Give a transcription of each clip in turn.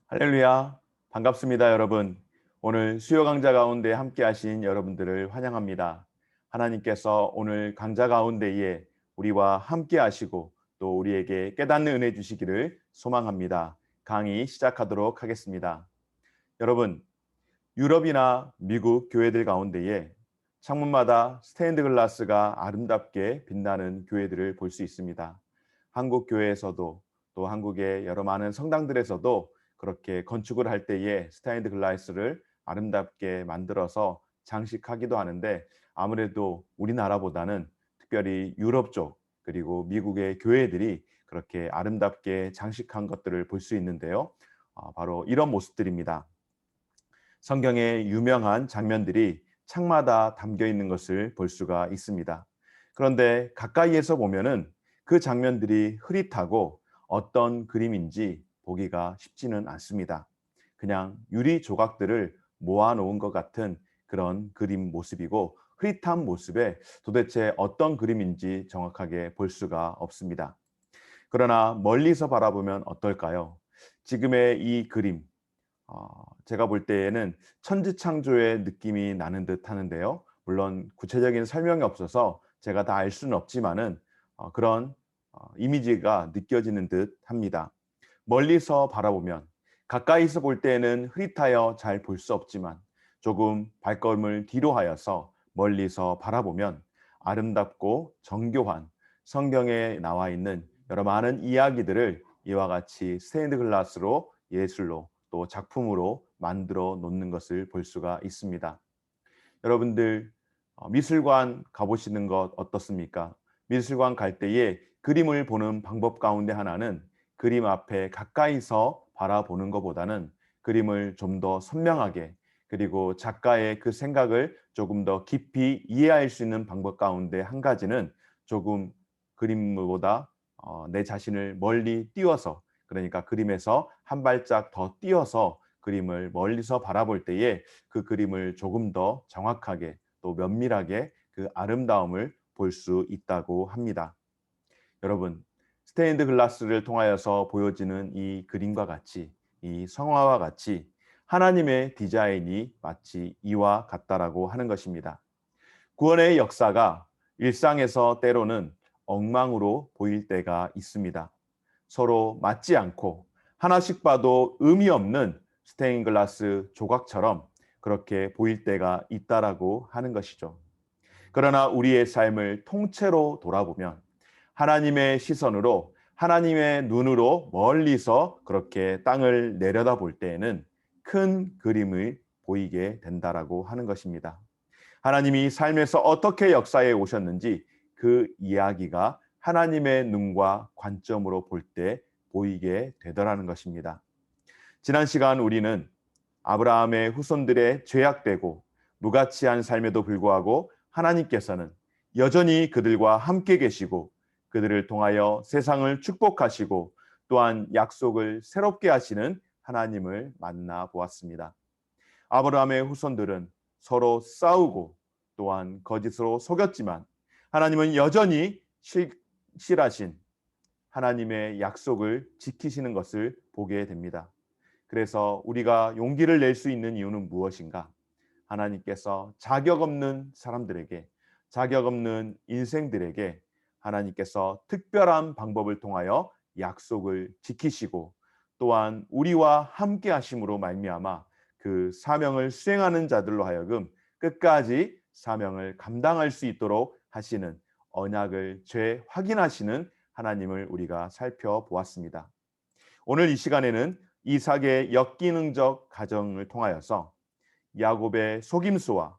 할렐루야. 반갑습니다, 여러분. 오늘 수요 강좌 가운데 함께 하신 여러분들을 환영합니다. 하나님께서 오늘 강좌 가운데에 우리와 함께 하시고 또 우리에게 깨닫는 은혜 주시기를 소망합니다. 강의 시작하도록 하겠습니다. 여러분, 유럽이나 미국 교회들 가운데에 창문마다 스테인드 글라스가 아름답게 빛나는 교회들을 볼 수 있습니다. 한국 교회에서도 또 한국의 여러 많은 성당들에서도 그렇게 건축을 할 때에 스테인드 글라스를 아름답게 만들어서 장식하기도 하는데, 아무래도 우리나라보다는 특별히 유럽 쪽 그리고 미국의 교회들이 그렇게 아름답게 장식한 것들을 볼 수 있는데요. 바로 이런 모습들입니다. 성경의 유명한 장면들이 창마다 담겨 있는 것을 볼 수가 있습니다. 그런데 가까이에서 보면은 그 장면들이 흐릿하고 어떤 그림인지 보기가 쉽지는 않습니다. 그냥 유리 조각들을 모아놓은 것 같은 그런 그림 모습이고, 흐릿한 모습에 도대체 어떤 그림인지 정확하게 볼 수가 없습니다. 그러나 멀리서 바라보면 어떨까요? 지금의 이 그림, 제가 볼 때에는 천지창조의 느낌이 나는 듯 하는데요. 물론 구체적인 설명이 없어서 제가 다 알 수는 없지만은 그런 이미지가 느껴지는 듯 합니다. 멀리서 바라보면, 가까이서 볼 때에는 흐릿하여 잘 볼 수 없지만 조금 발걸음을 뒤로 하여서 멀리서 바라보면 아름답고 정교한 성경에 나와 있는 여러 많은 이야기들을 이와 같이 스테인드 글라스로, 예술로 또 작품으로 만들어 놓는 것을 볼 수가 있습니다. 여러분들 미술관 가보시는 것 어떻습니까? 미술관 갈 때에 그림을 보는 방법 가운데 하나는 그림 앞에 가까이서 바라보는 것보다는 그림을 좀 더 선명하게, 그리고 작가의 그 생각을 조금 더 깊이 이해할 수 있는 방법 가운데 한 가지는 조금 그림보다 내 자신을 멀리 띄워서, 그러니까 그림에서 한 발짝 더 띄어서 그림을 멀리서 바라볼 때에 그 그림을 조금 더 정확하게 또 면밀하게 그 아름다움을 볼 수 있다고 합니다. 여러분, 스테인드 글라스를 통하여서 보여지는 이 그림과 같이, 이 성화와 같이 하나님의 디자인이 마치 이와 같다라고 하는 것입니다. 구원의 역사가 일상에서 때로는 엉망으로 보일 때가 있습니다. 서로 맞지 않고 하나씩 봐도 의미 없는 스테인글라스 조각처럼 그렇게 보일 때가 있다라고 하는 것이죠. 그러나 우리의 삶을 통째로 돌아보면 하나님의 시선으로, 하나님의 눈으로 멀리서 그렇게 땅을 내려다볼 때에는 큰 그림을 보이게 된다라고 하는 것입니다. 하나님이 삶에서 어떻게 역사해 오셨는지 그 이야기가 하나님의 눈과 관점으로 볼 때 보이게 되더라는 것입니다. 지난 시간 우리는 아브라함의 후손들의 죄악되고 무가치한 삶에도 불구하고 하나님께서는 여전히 그들과 함께 계시고 그들을 통하여 세상을 축복하시고 또한 약속을 새롭게 하시는 하나님을 만나 보았습니다. 아브라함의 후손들은 서로 싸우고 또한 거짓으로 속였지만 하나님은 여전히 실하신 하나님의 약속을 지키시는 것을 보게 됩니다. 그래서 우리가 용기를 낼 수 있는 이유는 무엇인가? 하나님께서 자격 없는 사람들에게, 자격 없는 인생들에게 하나님께서 특별한 방법을 통하여 약속을 지키시고 또한 우리와 함께 하심으로 말미암아 그 사명을 수행하는 자들로 하여금 끝까지 사명을 감당할 수 있도록 하시는 언약을 재확인하시는 하나님을 우리가 살펴보았습니다. 오늘 이 시간에는 이삭의 역기능적 가정을 통하여서 야곱의 속임수와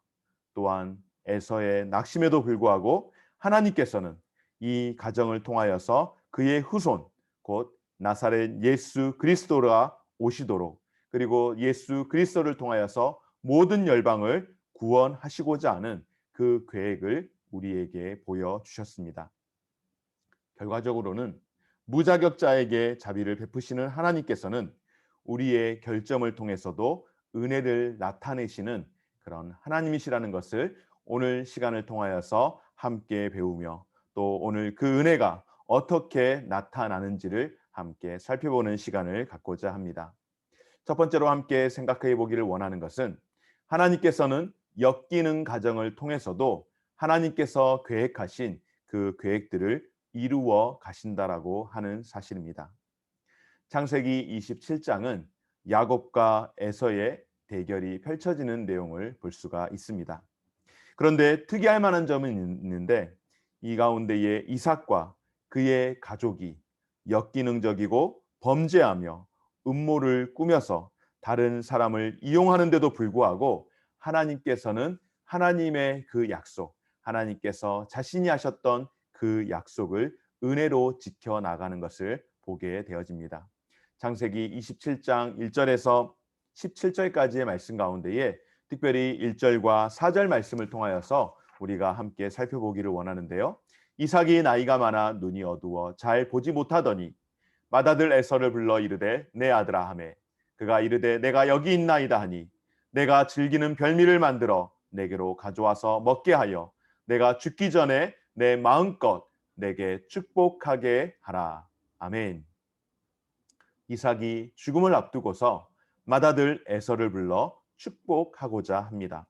또한 에서의 낙심에도 불구하고 하나님께서는 이 가정을 통하여서 그의 후손 곧 나사렛 예수 그리스도가 오시도록, 그리고 예수 그리스도를 통하여서 모든 열방을 구원하시고자 하는 그 계획을 우리에게 보여주셨습니다. 결과적으로는 무자격자에게 자비를 베푸시는 하나님께서는 우리의 결점을 통해서도 은혜를 나타내시는 그런 하나님이시라는 것을 오늘 시간을 통하여서 함께 배우며 또 오늘 그 은혜가 어떻게 나타나는지를 함께 살펴보는 시간을 갖고자 합니다. 첫 번째로 함께 생각해 보기를 원하는 것은 하나님께서는 엮이는 가정을 통해서도 하나님께서 계획하신 그 계획들을 이루어 가신다라고 하는 사실입니다. 창세기 27장은 야곱과 에서의 대결이 펼쳐지는 내용을 볼 수가 있습니다. 그런데 특이할 만한 점은 있는데 이 가운데에 이삭과 그의 가족이 역기능적이고 범죄하며 음모를 꾸며서 다른 사람을 이용하는데도 불구하고 하나님께서는 하나님의 그 약속, 하나님께서 자신이 하셨던 그 약속을 은혜로 지켜나가는 것을 보게 되어집니다. 창세기 27장 1절에서 17절까지의 말씀 가운데에 특별히 1절과 4절 말씀을 통하여서 우리가 함께 살펴보기를 원하는데요. 이삭이 나이가 많아 눈이 어두워 잘 보지 못하더니 맏아들 에서를 불러 이르되 내 아들아 하매 그가 이르되 내가 여기 있나이다 하니 내가 즐기는 별미를 만들어 내게로 가져와서 먹게 하여 내가 죽기 전에 내 마음껏 내게 축복하게 하라. 아멘. 이삭이 죽음을 앞두고서 맏아들 에서를 불러 축복하고자 합니다.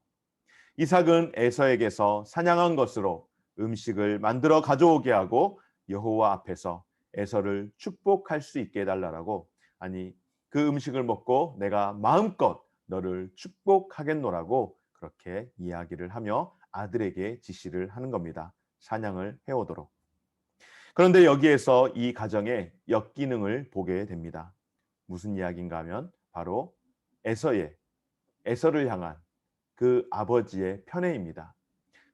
이삭은 에서에게서 사냥한 것으로 음식을 만들어 가져오게 하고 여호와 앞에서 에서를 축복할 수 있게 해달라고, 아니 그 음식을 먹고 내가 마음껏 너를 축복하겠노라고 그렇게 이야기를 하며 아들에게 지시를 하는 겁니다. 사냥을 해오도록. 그런데 여기에서 이 가정의 역기능을 보게 됩니다. 무슨 이야기인가 하면 바로 에서를 향한 그 아버지의 편애입니다.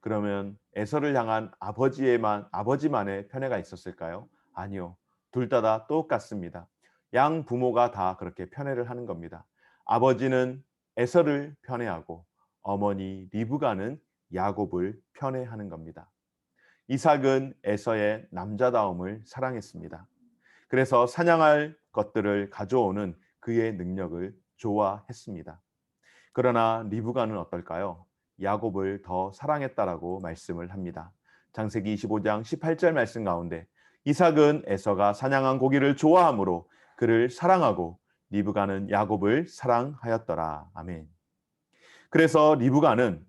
그러면 에서를 향한 아버지만의 편애가 있었을까요? 아니요. 둘 다 똑같습니다. 양 부모가 다 그렇게 편애를 하는 겁니다. 아버지는 에서를 편애하고 어머니 리브가는 야곱을 편애하는 겁니다. 이삭은 에서의 남자다움을 사랑했습니다. 그래서 사냥할 것들을 가져오는 그의 능력을 좋아했습니다. 그러나 리브가는 어떨까요? 야곱을 더 사랑했다라고 말씀을 합니다. 창세기 25장 18절 말씀 가운데 이삭은 에서가 사냥한 고기를 좋아하므로 그를 사랑하고 리브가는 야곱을 사랑하였더라. 아멘. 그래서 리브가는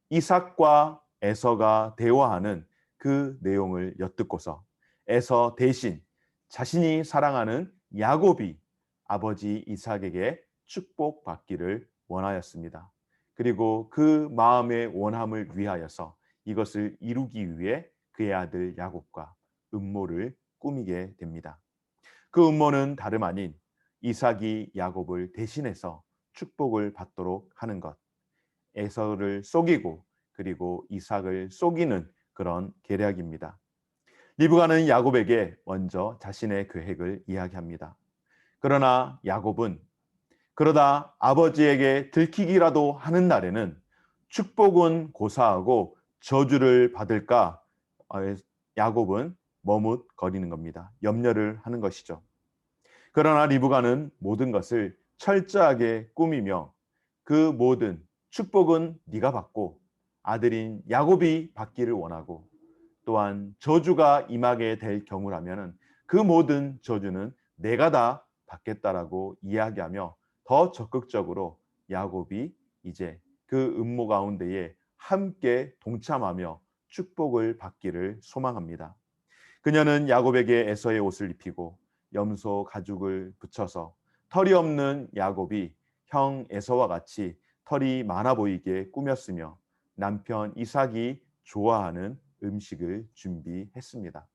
이삭과 에서가 대화하는 그 내용을 엿듣고서 에서 대신 자신이 사랑하는 야곱이 아버지 이삭에게 축복받기를 원하였습니다. 그리고 그 마음의 원함을 위하여서 이것을 이루기 위해 그의 아들 야곱과 음모를 꾸미게 됩니다. 그 음모는 다름 아닌 이삭이 야곱을 대신해서 축복을 받도록 하는 것, 에서를 속이고 그리고 이삭을 속이는 그런 계략입니다. 리브가는 야곱에게 먼저 자신의 계획을 이야기합니다. 그러나 야곱은 그러다 아버지에게 들키기라도 하는 날에는 축복은 고사하고 저주를 받을까 야곱은 머뭇거리는 겁니다. 염려를 하는 것이죠. 그러나 리브가는 모든 것을 철저하게 꾸미며 그 모든 축복은 네가 받고 아들인 야곱이 받기를 원하고 또한 저주가 임하게 될 경우라면 그 모든 저주는 내가 다 받겠다라고 이야기하며 더 적극적으로 야곱이 이제 그 음모 가운데에 함께 동참하며 축복을 받기를 소망합니다. 그녀는 야곱에게 에서의 옷을 입히고 염소 가죽을 붙여서 털이 없는 야곱이 형 에서와 같이 털이 많아 보이게 꾸몄으며 남편 이삭이 좋아하는 음식을 준비했습니다.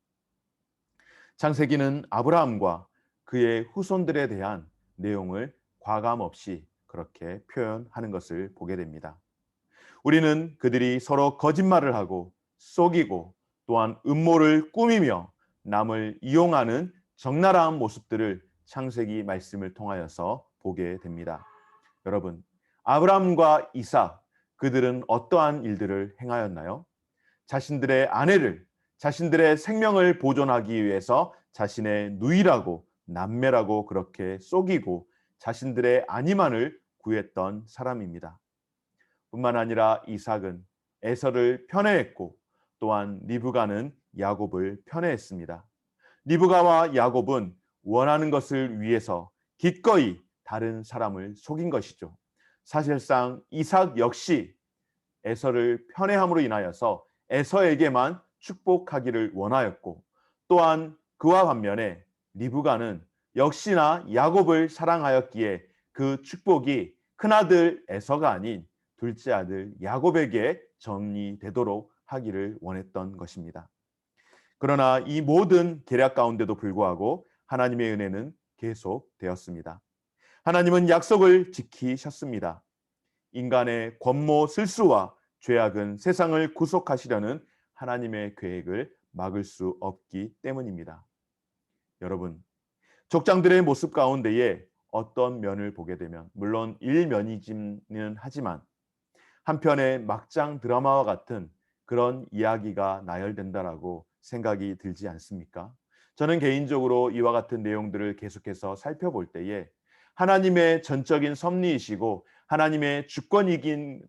창세기는 아브라함과 그의 후손들에 대한 내용을 과감 없이 그렇게 표현하는 것을 보게 됩니다. 우리는 그들이 서로 거짓말을 하고 속이고 또한 음모를 꾸미며 남을 이용하는 적나라한 모습들을 창세기 말씀을 통하여서 보게 됩니다. 여러분, 아브라함과 이삭 그들은 어떠한 일들을 행하였나요? 자신들의 아내를, 자신들의 생명을 보존하기 위해서 자신의 누이라고 남매라고 그렇게 속이고 자신들의 아니만을 구했던 사람입니다. 뿐만 아니라 이삭은 에서를 편애했고 또한 리브가는 야곱을 편애했습니다. 리브가와 야곱은 원하는 것을 위해서 기꺼이 다른 사람을 속인 것이죠. 사실상 이삭 역시 에서를 편애함으로 인하여서 에서에게만 축복하기를 원하였고, 또한 그와 반면에 리브가는 역시나 야곱을 사랑하였기에 그 축복이 큰아들 에서가 아닌 둘째 아들 야곱에게 전이되도록 하기를 원했던 것입니다. 그러나 이 모든 계략 가운데도 불구하고 하나님의 은혜는 계속되었습니다. 하나님은 약속을 지키셨습니다. 인간의 권모 실수와 죄악은 세상을 구속하시려는 하나님의 계획을 막을 수 없기 때문입니다. 여러분, 족장들의 모습 가운데에 어떤 면을 보게 되면 물론 일면이기는 하지만 한편의 막장 드라마와 같은 그런 이야기가 나열된다라고 생각이 들지 않습니까? 저는 개인적으로 이와 같은 내용들을 계속해서 살펴볼 때에 하나님의 전적인 섭리이시고 하나님의 주권이긴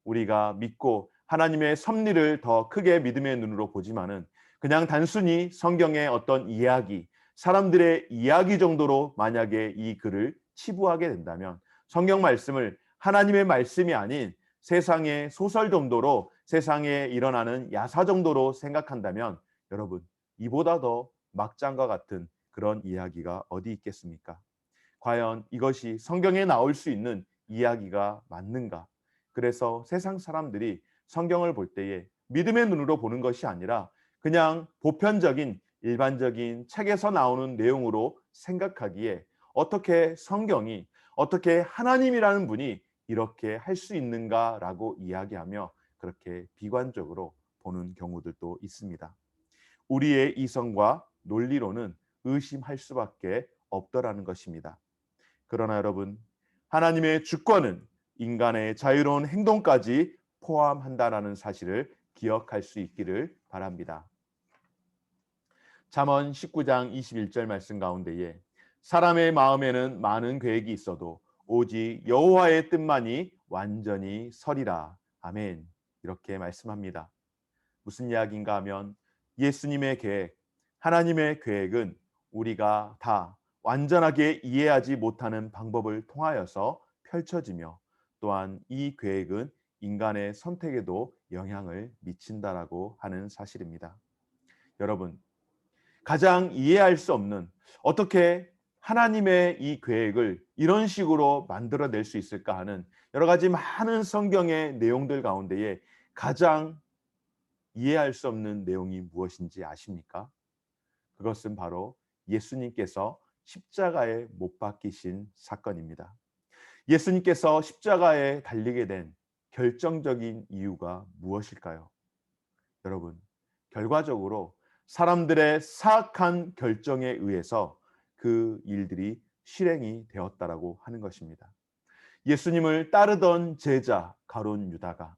우리가 믿고 하나님의 섭리를 더 크게 믿음의 눈으로 보지만은 그냥 단순히 성경의 어떤 이야기, 사람들의 이야기 정도로 만약에 이 글을 치부하게 된다면 성경 말씀을 하나님의 말씀이 아닌 세상의 소설 정도로, 세상에 일어나는 야사 정도로 생각한다면 여러분, 이보다 더 막장과 같은 그런 이야기가 어디 있겠습니까? 과연 이것이 성경에 나올 수 있는 이야기가 맞는가? 그래서 세상 사람들이 성경을 볼 때에 믿음의 눈으로 보는 것이 아니라 그냥 보편적인 일반적인 책에서 나오는 내용으로 생각하기에 어떻게 성경이, 어떻게 하나님이라는 분이 이렇게 할 수 있는가라고 이야기하며 그렇게 비관적으로 보는 경우들도 있습니다. 우리의 이성과 논리로는 의심할 수밖에 없더라는 것입니다. 그러나 여러분, 하나님의 주권은 인간의 자유로운 행동까지 포함한다라는 사실을 기억할 수 있기를 바랍니다. 잠언 19장 21절 말씀 가운데에 사람의 마음에는 많은 계획이 있어도 오직 여호와의 뜻만이 완전히 서리라. 아멘. 이렇게 말씀합니다. 무슨 이야기인가 하면 예수님의 계획, 하나님의 계획은 우리가 다 완전하게 이해하지 못하는 방법을 통하여서 펼쳐지며 또한 이 계획은 인간의 선택에도 영향을 미친다라고 하는 사실입니다. 여러분, 가장 이해할 수 없는 어떻게 하나님의 이 계획을 이런 식으로 만들어낼 수 있을까 하는 여러 가지 많은 성경의 내용들 가운데에 가장 이해할 수 없는 내용이 무엇인지 아십니까? 그것은 바로 예수님께서 십자가에 못 박히신 사건입니다. 예수님께서 십자가에 달리게 된 결정적인 이유가 무엇일까요? 여러분, 결과적으로 사람들의 사악한 결정에 의해서 그 일들이 실행이 되었다라고 하는 것입니다. 예수님을 따르던 제자 가룟 유다가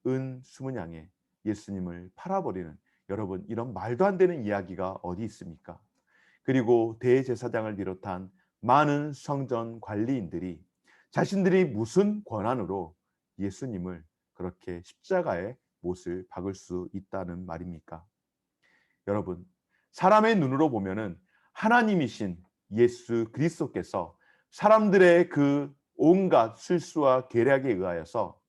은 20냥에 예수님을 팔아버리는, 여러분, 이런 말도 안 되는 이야기가 어디 있습니까? 그리고 대제사장을 비롯한 많은 성전 관리인들이 자신들이 무슨 권한으로 예수님을 그렇게 십자가에 못을 박을 수 있다는 말입니까? 여러분, 사람의 눈으로 보면은 하나님이신 예수 그리스도께서 사람들의 그 온갖 실수와 계략에 의하여서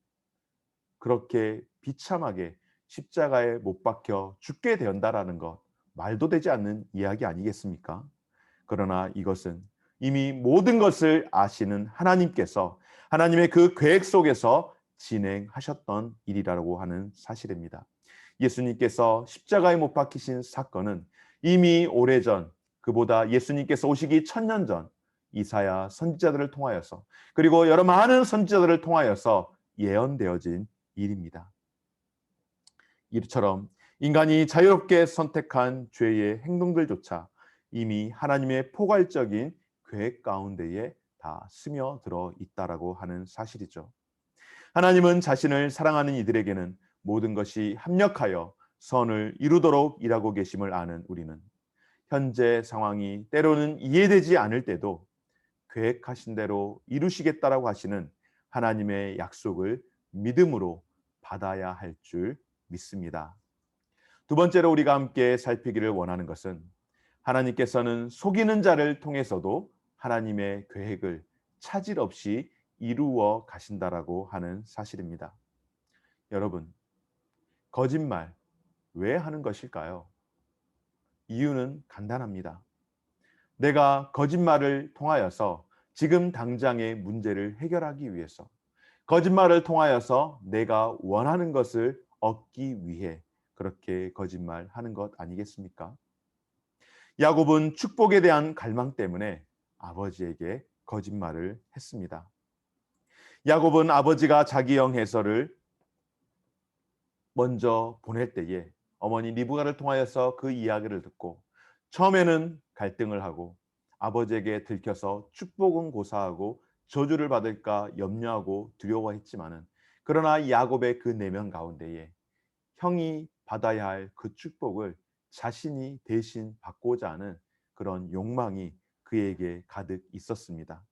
그렇게 비참하게 십자가에 못 박혀 죽게 된다라는 것, 말도 되지 않는 이야기 아니겠습니까? 그러나 이것은 이미 모든 것을 아시는 하나님께서 하나님의 그 계획 속에서 진행하셨던 일이라고 하는 사실입니다. 예수님께서 십자가에 못 박히신 사건은 이미 오래전, 그보다 예수님께서 오시기 1000년 전 이사야 선지자들을 통하여서, 그리고 여러 많은 선지자들을 통하여서 예언되어진 일입니다. 이처럼 인간이 자유롭게 선택한 죄의 행동들조차 이미 하나님의 포괄적인 계획 가운데에 다 스며들어 있다라고 하는 사실이죠. 하나님은 자신을 사랑하는 이들에게는 모든 것이 합력하여 선을 이루도록 일하고 계심을 아는 우리는 현재 상황이 때로는 이해되지 않을 때도 계획하신 대로 이루시겠다라고 하시는 하나님의 약속을 믿음으로 받아야 할 줄 믿습니다. 두 번째로 우리가 함께 살피기를 원하는 것은 하나님께서는 속이는 자를 통해서도 하나님의 계획을 차질 없이 이루어 가신다라고 하는 사실입니다. 여러분, 거짓말 왜 하는 것일까요? 이유는 간단합니다. 내가 거짓말을 통하여서 지금 당장의 문제를 해결하기 위해서, 거짓말을 통하여서 내가 원하는 것을 얻기 위해 그렇게 거짓말하는 것 아니겠습니까? 야곱은 축복에 대한 갈망 때문에 아버지에게 거짓말을 했습니다. 야곱은 아버지가 자기 영 에서를 먼저 보낼 때에 어머니 리브가를 통하여서 그 이야기를 듣고 처음에는 갈등을 하고 아버지에게 들켜서 축복은 고사하고 저주를 받을까 염려하고 두려워했지만은, 그러나 야곱의 그 내면 가운데에 형이 받아야 할 그 축복을 자신이 대신 받고자 하는 그런 욕망이 그에게 가득 있었습니다.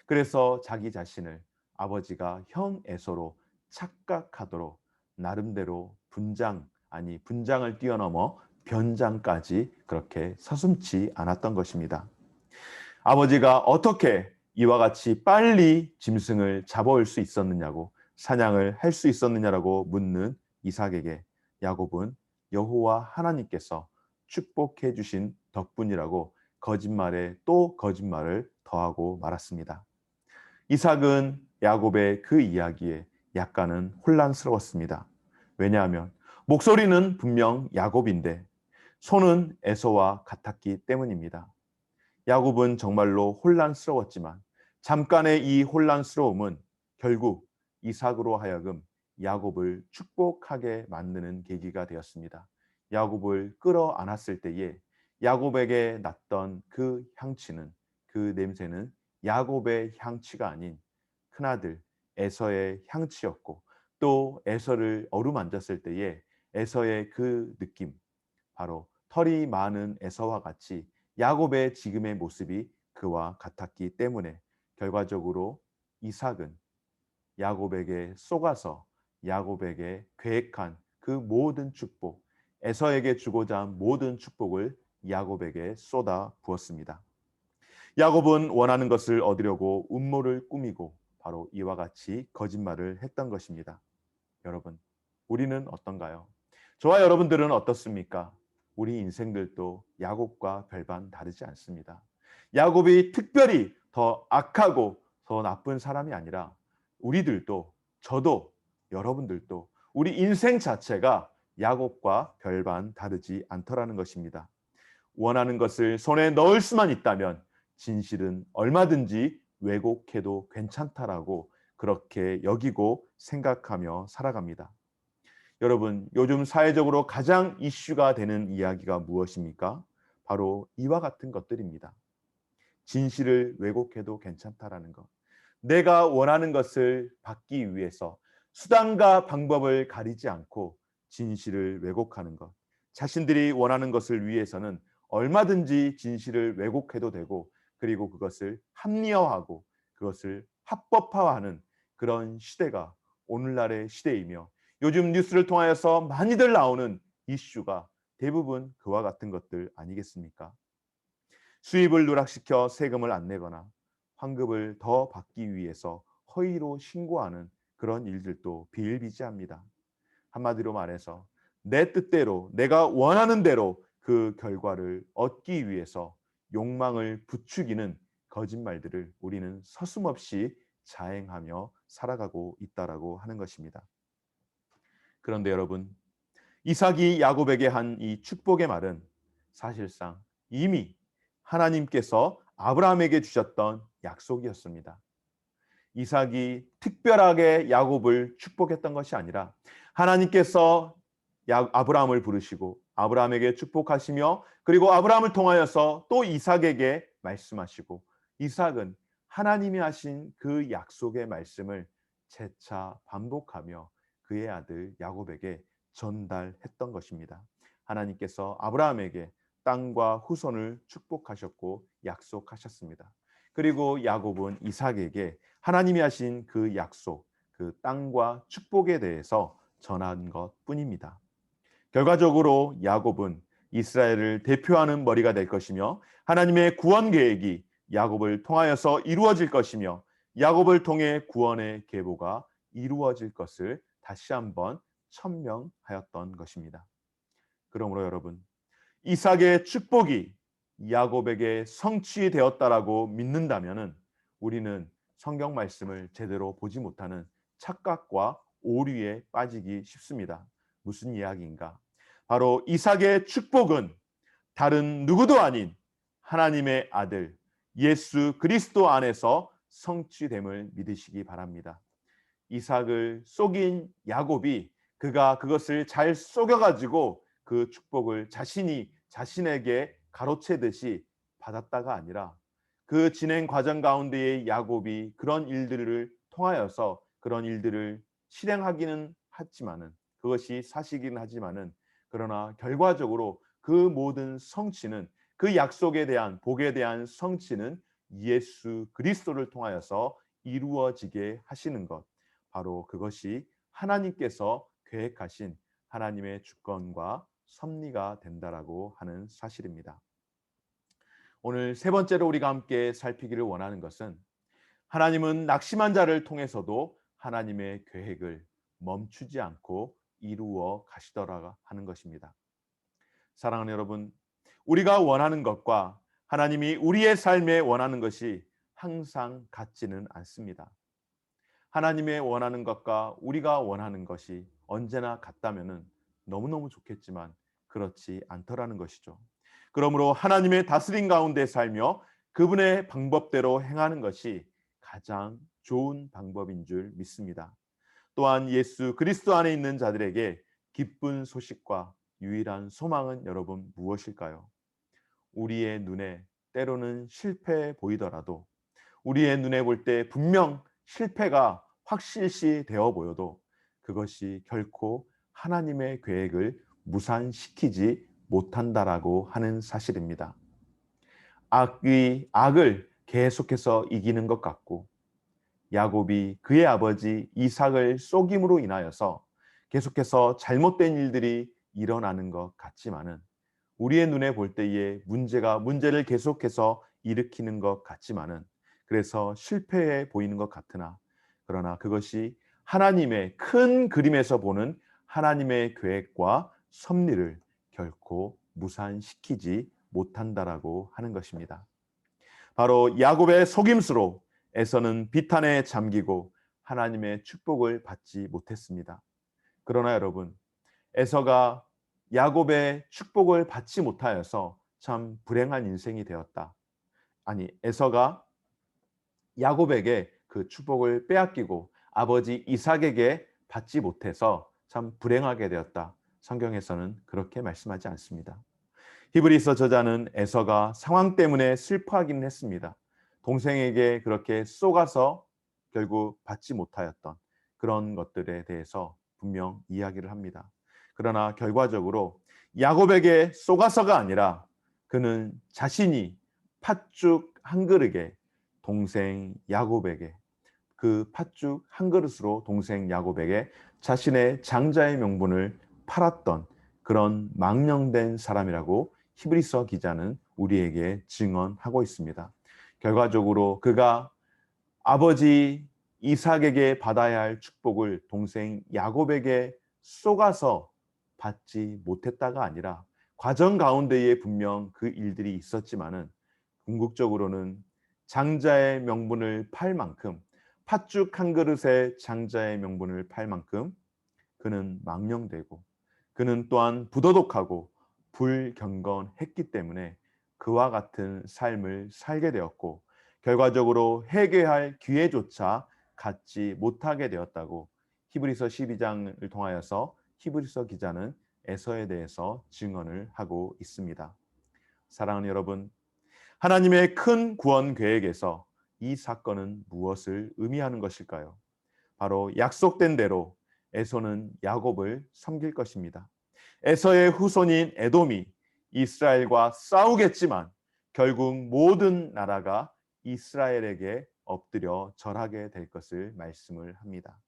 그래서 자기 자신을 아버지가 형 에서로 착각하도록 나름대로 분장을 뛰어넘어 변장까지 그렇게 서슴지 않았던 것입니다. 아버지가 어떻게 이와 같이 빨리 짐승을 잡아올 수 있었느냐고, 사냥을 할 수 있었느냐라고 묻는 이삭에게 야곱은 여호와 하나님께서 축복해 주신 덕분이라고 거짓말에 또 거짓말을 더하고 말았습니다. 이삭은 야곱의 그 이야기에 약간은 혼란스러웠습니다. 왜냐하면 목소리는 분명 야곱인데 손은 에서와 같았기 때문입니다. 야곱은 정말로 혼란스러웠지만 잠깐의 이 혼란스러움은 결국 이삭으로 하여금 야곱을 축복하게 만드는 계기가 되었습니다. 야곱을 끌어안았을 때에 야곱에게 났던 그 향취는, 그 냄새는 야곱의 향취가 아닌 큰아들 에서의 향취였고, 또 에서를 어루만졌을 때에 에서의 그 느낌, 바로 털이 많은 에서와 같이 야곱의 지금의 모습이 그와 같았기 때문에 결과적으로 이삭은 야곱에게 속아서 야곱에게 계획한 그 모든 축복, 에서에게 주고자 한 모든 축복을 야곱에게 쏟아 부었습니다. 야곱은 원하는 것을 얻으려고 음모를 꾸미고 바로 이와 같이 거짓말을 했던 것입니다. 여러분, 우리는 어떤가요? 저와 여러분들은 어떻습니까? 우리 인생들도 야곱과 별반 다르지 않습니다. 야곱이 특별히 더 악하고 더 나쁜 사람이 아니라 우리들도, 저도, 여러분들도 우리 인생 자체가 야곱과 별반 다르지 않더라는 것입니다. 원하는 것을 손에 넣을 수만 있다면 진실은 얼마든지 왜곡해도 괜찮다라고 그렇게 여기고 생각하며 살아갑니다. 여러분, 요즘 사회적으로 가장 이슈가 되는 이야기가 무엇입니까? 바로 이와 같은 것들입니다. 진실을 왜곡해도 괜찮다라는 것. 내가 원하는 것을 받기 위해서 수단과 방법을 가리지 않고 진실을 왜곡하는 것. 자신들이 원하는 것을 위해서는 얼마든지 진실을 왜곡해도 되고, 그리고 그것을 합리화하고 그것을 합법화하는 그런 시대가 오늘날의 시대이며, 요즘 뉴스를 통하여서 많이들 나오는 이슈가 대부분 그와 같은 것들 아니겠습니까? 수입을 누락시켜 세금을 안 내거나 환급을 더 받기 위해서 허위로 신고하는 그런 일들도 비일비재합니다. 한마디로 말해서 내 뜻대로, 내가 원하는 대로 그 결과를 얻기 위해서 욕망을 부추기는 거짓말들을 우리는 서슴없이 자행하며 살아가고 있다라고 하는 것입니다. 그런데 여러분, 이삭이 야곱에게 한 이 축복의 말은 사실상 이미 하나님께서 아브라함에게 주셨던 약속이었습니다. 이삭이 특별하게 야곱을 축복했던 것이 아니라 하나님께서 아브라함을 부르시고 아브라함에게 축복하시며, 그리고 아브라함을 통하여서 또 이삭에게 말씀하시고, 이삭은 하나님이 하신 그 약속의 말씀을 재차 반복하며 그의 아들 야곱에게 전달했던 것입니다. 하나님께서 아브라함에게 땅과 후손을 축복하셨고 약속하셨습니다. 그리고 야곱은 이삭에게 하나님이 하신 그 약속, 그 땅과 축복에 대해서 전한 것뿐입니다. 결과적으로 야곱은 이스라엘을 대표하는 머리가 될 것이며, 하나님의 구원 계획이 야곱을 통하여서 이루어질 것이며 야곱을 통해 구원의 계보가 이루어질 것을 다시 한번 천명하였던 것입니다. 그러므로 여러분, 이삭의 축복이 야곱에게 성취되었다라고 믿는다면은 우리는 성경 말씀을 제대로 보지 못하는 착각과 오류에 빠지기 쉽습니다. 무슨 이야기인가? 바로 이삭의 축복은 다른 누구도 아닌 하나님의 아들 예수 그리스도 안에서 성취됨을 믿으시기 바랍니다. 이삭을 속인 야곱이 그가 그것을 잘 속여가지고 그 축복을 자신이 자신에게 가로채듯이 받았다가 아니라 그 진행 과정 가운데에 야곱이 그런 일들을 통하여서 그런 일들을 실행하기는 하지만은 그것이 사실이긴 하지만은 그러나 결과적으로 그 모든 성취는 그 약속에 대한 복에 대한 성취는 예수 그리스도를 통하여서 이루어지게 하시는 것, 바로 그것이 하나님께서 계획하신 하나님의 주권과 섭리가 된다라고 하는 사실입니다. 오늘 세 번째로 우리가 함께 살피기를 원하는 것은 하나님은 낙심한 자를 통해서도 하나님의 계획을 멈추지 않고 이루어 가시더라 하는 것입니다. 사랑하는 여러분, 우리가 원하는 것과 하나님이 우리의 삶에 원하는 것이 항상 같지는 않습니다. 하나님의 원하는 것과 우리가 원하는 것이 언제나 같다면 너무너무 좋겠지만 그렇지 않더라는 것이죠. 그러므로 하나님의 다스림 가운데 살며 그분의 방법대로 행하는 것이 가장 좋은 방법인 줄 믿습니다. 또한 예수 그리스도 안에 있는 자들에게 기쁜 소식과 유일한 소망은 여러분 무엇일까요? 우리의 눈에 때로는 실패해 보이더라도 우리의 눈에 볼 때 분명 실패가 확실시 되어 보여도 그것이 결코 하나님의 계획을 무산시키지 못한다라고 하는 사실입니다. 악을 계속해서 이기는 것 같고 야곱이 그의 아버지 이삭을 속임으로 인하여서 계속해서 잘못된 일들이 일어나는 것 같지만은 우리의 눈에 볼 때에 문제를 계속해서 일으키는 것 같지만은 그래서 실패해 보이는 것 같으나 그러나 그것이 하나님의 큰 그림에서 보는 하나님의 계획과 섭리를 결코 무산시키지 못한다라고 하는 것입니다. 바로 야곱의 속임수로 에서는 비탄에 잠기고 하나님의 축복을 받지 못했습니다. 그러나 여러분, 에서가 야곱의 축복을 받지 못하여서 참 불행한 인생이 되었다. 아니, 에서가 야곱에게 그 축복을 빼앗기고 아버지 이삭에게 받지 못해서 참 불행하게 되었다. 성경에서는 그렇게 말씀하지 않습니다. 히브리서 저자는 에서가 상황 때문에 슬퍼하기는 했습니다. 동생에게 그렇게 쏘가서 결국 받지 못하였던 그런 것들에 대해서 분명 이야기를 합니다. 그러나 결과적으로 야곱에게 쏘가서가 아니라 그는 자신이 팥죽 한 그릇에 동생 야곱에게 그 팥죽 한 그릇으로 동생 야곱에게 자신의 장자의 명분을 팔았던 그런 망령된 사람이라고 히브리서 기자는 우리에게 증언하고 있습니다. 결과적으로 그가 아버지 이삭에게 받아야 할 축복을 동생 야곱에게 쏘가서 받지 못했다가 아니라 과정 가운데에 분명 그 일들이 있었지만은 궁극적으로는 장자의 명분을 팔 만큼 팥죽 한 그릇에 장자의 명분을 팔 만큼 그는 망령되고 그는 또한 부도덕하고 불경건했기 때문에 그와 같은 삶을 살게 되었고 결과적으로 회개할 기회조차 갖지 못하게 되었다고 히브리서 12장을 통하여서 히브리서 기자는 에서에 대해서 증언을 하고 있습니다. 사랑하는 여러분, 하나님의 큰 구원 계획에서 이 사건은 무엇을 의미하는 것일까요? 바로 약속된 대로 에서는 야곱을 섬길 것입니다. 에서의 후손인 에돔이 이스라엘과 싸우겠지만 결국 모든 나라가 이스라엘에게 엎드려 절하게 될 것을 말씀을 합니다.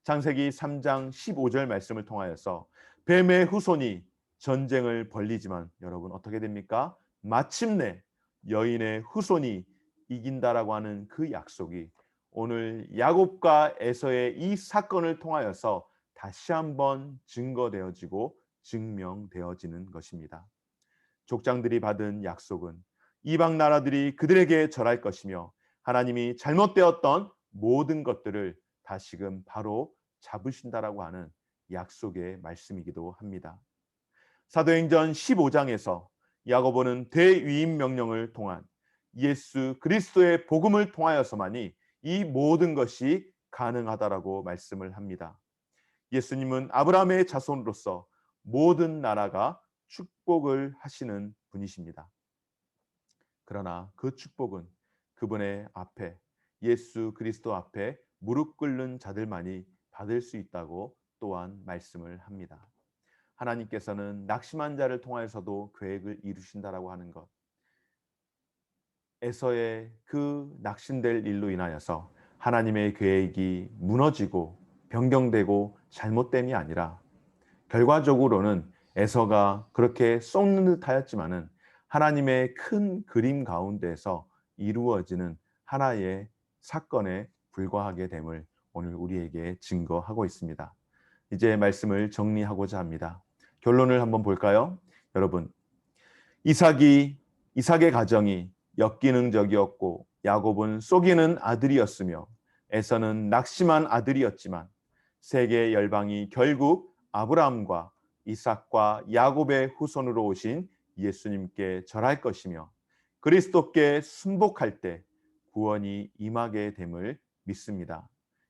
창세기 3장 15절 말씀을 통하여서 뱀의 후손이 전쟁을 벌리지만 여러분 어떻게 됩니까? 마침내 여인의 후손이 이긴다라고 하는 그 약속이 오늘 야곱과 에서의 이 사건을 통하여서 다시 한번 증거되어지고 증명되어지는 것입니다. 족장들이 받은 약속은 이방 나라들이 그들에게 절할 것이며 하나님이 잘못되었던 모든 것들을 다시금 바로 잡으신다라고 하는 약속의 말씀이기도 합니다. 사도행전 15장에서 야고보는 대위임 명령을 통한 예수 그리스도의 복음을 통하여서만이 이 모든 것이 가능하다라고 말씀을 합니다. 예수님은 아브라함의 자손으로서 모든 나라가 축복을 하시는 분이십니다. 그러나 그 축복은 그분의 앞에 예수 그리스도 앞에 무릎 꿇는 자들만이 받을 수 있다고 또한 말씀을 합니다. 하나님께서는 낙심한 자를 통하여서도 계획을 이루신다라고 하는 것. 에서의 그 낙심될 일로 인하여서 하나님의 계획이 무너지고 변경되고 잘못됨이 아니라 결과적으로는 에서가 그렇게 썩는 듯 하였지만은 하나님의 큰 그림 가운데에서 이루어지는 하나의 사건에 불과하게 됨을 오늘 우리에게 증거하고 있습니다. 이제 말씀을 정리하고자 합니다. 결론을 한번 볼까요? 여러분, 이삭의 가정이 역기능적이었고 야곱은 속이는 아들이었으며 에서는 낙심한 아들이었지만 세계 열방이 결국 아브라함과 이삭과 야곱의 후손으로 오신 예수님께 절할 것이며 그리스도께 순복할 때 구원이 임하게 됨을 믿습니다.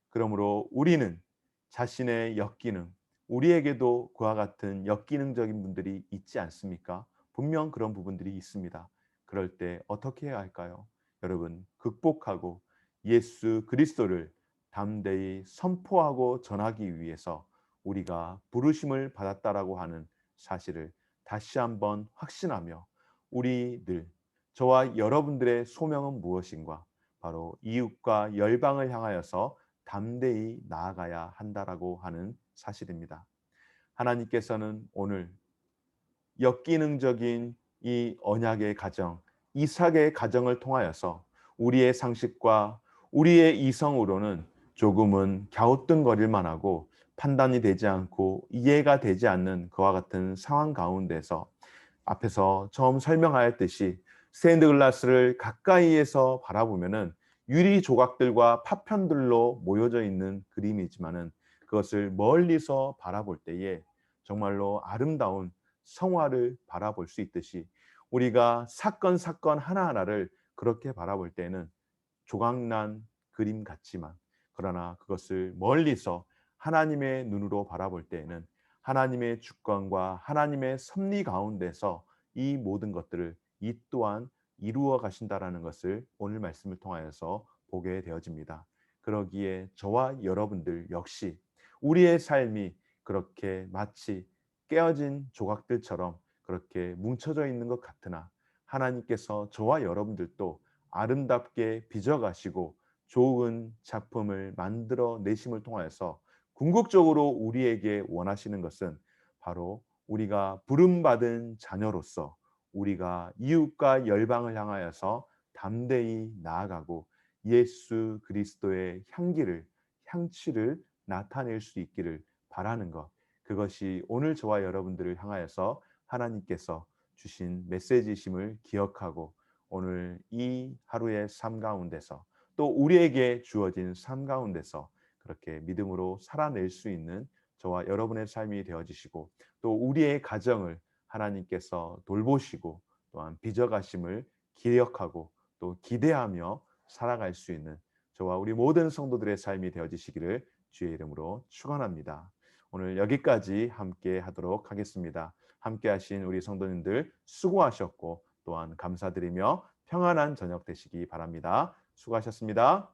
그러므로 우리는 자신의 역기능, 우리에게도 그와 같은 역기능적인 분들이 있지 않습니까? 분명 그런 부분들이 있습니다. 그럴 때 어떻게 해야 할까요? 여러분, 극복하고 예수 그리스도를 담대히 선포하고 전하기 위해서 우리가 부르심을 받았다라고 하는 사실을 다시 한번 확신하며 우리들, 저와 여러분들의 소명은 무엇인가? 바로 이웃과 열방을 향하여서 담대히 나아가야 한다라고 하는 사실입니다. 하나님께서는 오늘 역기능적인 이 언약의 가정, 이삭의 가정을 통하여서 우리의 상식과 우리의 이성으로는 조금은 갸우뚱거릴 만하고 판단이 되지 않고 이해가 되지 않는 그와 같은 상황 가운데서 앞에서 처음 설명하였듯이 스테인드 글라스를 가까이에서 바라보면은 유리 조각들과 파편들로 모여져 있는 그림이지만은 그것을 멀리서 바라볼 때에 정말로 아름다운 성화를 바라볼 수 있듯이 우리가 사건 하나하나를 그렇게 바라볼 때는 조각난 그림 같지만 그러나 그것을 멀리서 하나님의 눈으로 바라볼 때에는 하나님의 주권과 하나님의 섭리 가운데서 이 모든 것들을 이 또한 이루어 가신다라는 것을 오늘 말씀을 통하여서 보게 되어집니다. 그러기에 저와 여러분들 역시 우리의 삶이 그렇게 마치 깨어진 조각들처럼 그렇게 뭉쳐져 있는 것 같으나 하나님께서 저와 여러분들도 아름답게 빚어가시고 좋은 작품을 만들어 내심을 통하여서 궁극적으로 우리에게 원하시는 것은 바로 우리가 부름받은 자녀로서 우리가 이웃과 열방을 향하여서 담대히 나아가고 예수 그리스도의 향취를 나타낼 수 있기를 바라는 것. 그것이 오늘 저와 여러분들을 향하여서 하나님께서 주신 메시지심을 기억하고 오늘 이 하루의 삶 가운데서 또 우리에게 주어진 삶 가운데서 그렇게 믿음으로 살아낼 수 있는 저와 여러분의 삶이 되어지시고 또 우리의 가정을 하나님께서 돌보시고 또한 빚어가심을 기억하고 또 기대하며 살아갈 수 있는 저와 우리 모든 성도들의 삶이 되어지시기를 주의 이름으로 축원합니다. 오늘 여기까지 함께 하도록 하겠습니다. 함께 하신 우리 성도님들 수고하셨고 또한 감사드리며 평안한 저녁 되시기 바랍니다. 수고하셨습니다.